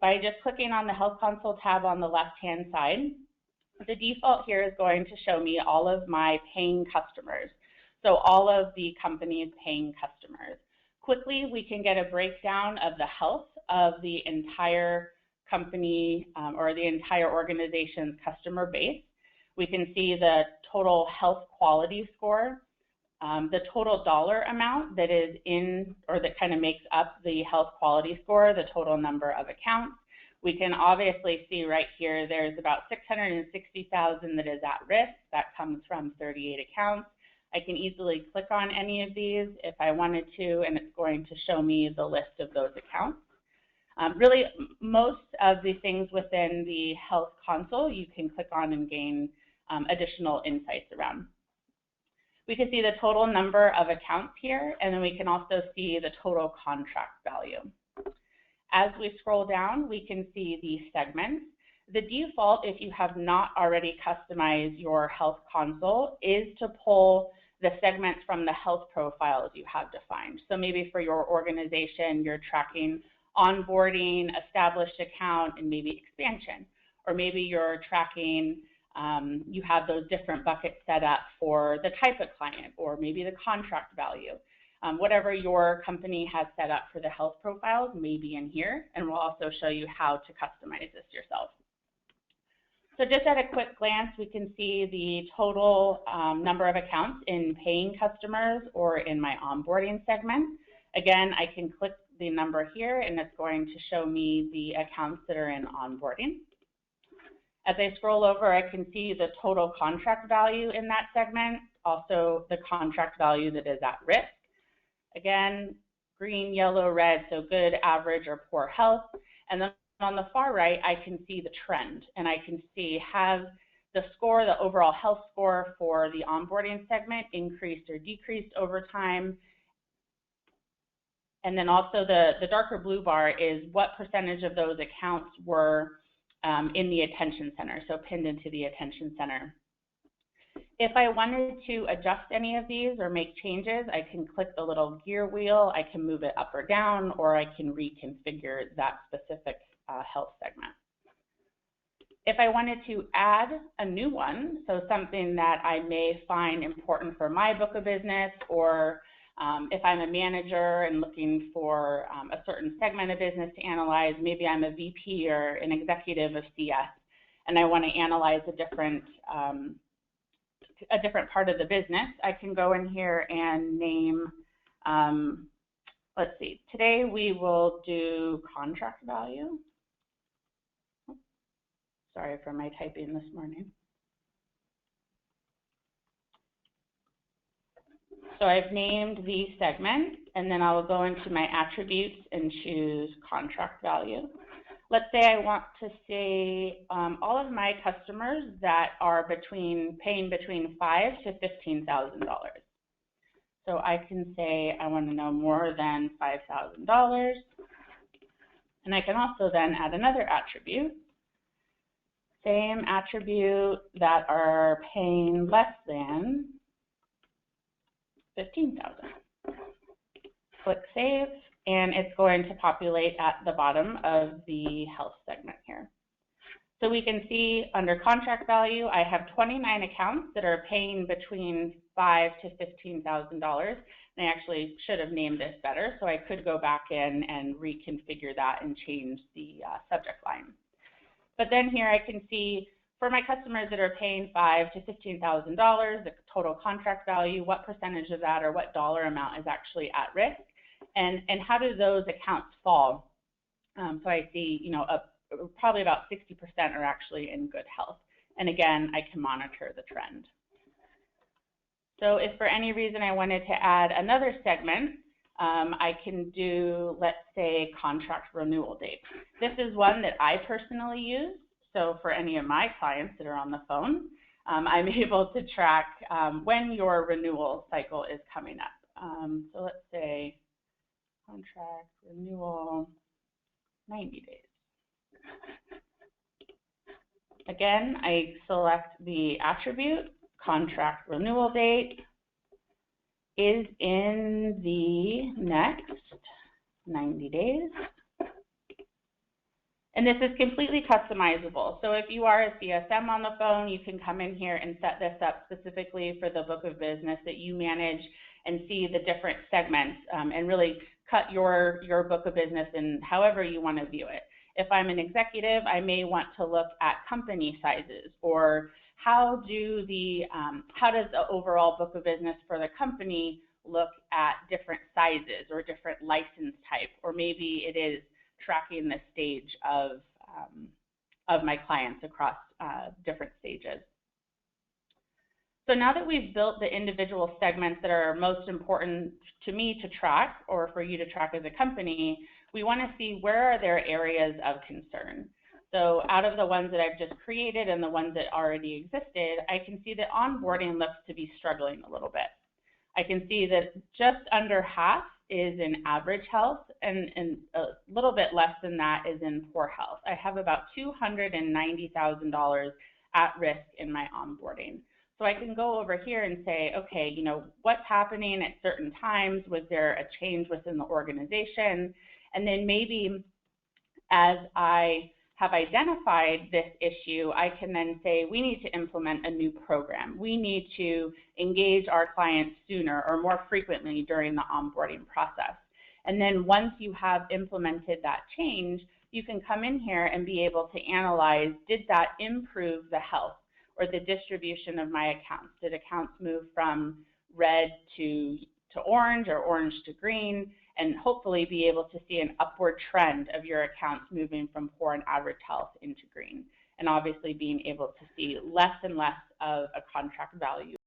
By just clicking on the Health Console tab on the left-hand side, the default here is going to show me all of my paying customers. So all of the company's paying customers. Quickly, we can get a breakdown of the health of the entire company or the entire organization's customer base. We can see the total health quality score, the total dollar amount that is in or that kind of makes up the health quality score, the total number of accounts. We can obviously see right here there's about 660,000 that is at risk. That comes from 38 accounts. I can easily click on any of these if I wanted to, and it's going to show me the list of those accounts. Really, most of the things within the Health Console you can click on and gain additional insights around. We can see the total number of accounts here, and then we can also see the total contract value. As we scroll down, we can see the segments. The default, if you have not already customized your Health Console, is to pull the segments from the health profiles you have defined. So maybe for your organization, you're tracking onboarding, established account, and maybe expansion. Or maybe you're tracking, you have those different buckets set up for the type of client, or maybe the contract value. Whatever your company has set up for the health profiles may be in here, and we'll also show you how to customize this yourself. So just at a quick glance, we can see the total number of accounts in paying customers or in my onboarding segment. Again, I can click the number here, and it's going to show me the accounts that are in onboarding. As I scroll over, I can see the total contract value in that segment, also the contract value that is at risk. Again, green, yellow, red, so good, average, or poor health. And then on the far right, I can see the trend, and I can see has the score, the overall health score for the onboarding segment increased or decreased over time. And then also the darker blue bar is what percentage of those accounts were in the attention center, so pinned into the attention center. If I wanted to adjust any of these or make changes, I can click the little gear wheel, I can move it up or down, or I can reconfigure that specific health segment. If I wanted to add a new one, so something that I may find important for my book of business, or if I'm a manager and looking for a certain segment of business to analyze, maybe I'm a VP or an executive of CS, and I want to analyze a different part of the business, I can go in here and name, let's see, today we will do contract value. Sorry for my typing this morning. So I've named the segment, and then I'll go into my attributes and choose contract value. Let's say I want to say all of my customers that are paying between $5,000 to $15,000. So I can say I want to know more than $5,000, and I can also then add another attribute. Same attribute that are paying less than $15,000. Click Save, and it's going to populate at the bottom of the health segment here. So we can see under contract value, I have 29 accounts that are paying between $5,000 to $15,000. And I actually should have named this better, so I could go back in and reconfigure that and change the subject line. But then here I can see for my customers that are paying $5,000 to $15,000, the total contract value, what percentage of that or what dollar amount is actually at risk, and how do those accounts fall? So I see, you know, probably about 60% are actually in good health. And again, I can monitor the trend. So if for any reason I wanted to add another segment, I can do, let's say, contract renewal date. This is one that I personally use. So for any of my clients that are on the phone, I'm able to track when your renewal cycle is coming up. So let's say contract renewal 90 days. Again, I select the attribute, contract renewal date is in the next 90 days. And this is completely customizable. So if you are a CSM on the phone, you can come in here and set this up specifically for the book of business that you manage and see the different segments and really cut your book of business in however you want to view it. If I'm an executive, I may want to look at company sizes, or how does the overall book of business for the company look at different sizes or different license type, or maybe it is tracking the stage of my clients across different stages. So now that we've built the individual segments that are most important to me to track, or for you to track as a company, we want to see where are there areas of concern. So out of the ones that I've just created and the ones that already existed, I can see that onboarding looks to be struggling a little bit. I can see that just under half is in average health, and a little bit less than that is in poor health. I have about $290,000 at risk in my onboarding. So I can go over here and say, okay, you know, what's happening at certain times? Was there a change within the organization? And then maybe as I have identified this issue, I can then say we need to implement a new program. We need to engage our clients sooner or more frequently during the onboarding process. And then once you have implemented that change, you can come in here and be able to analyze, did that improve the health or the distribution of my accounts? Did accounts move from red to orange or orange to green? And hopefully be able to see an upward trend of your accounts moving from poor and average health into green. And obviously being able to see less and less of a contract value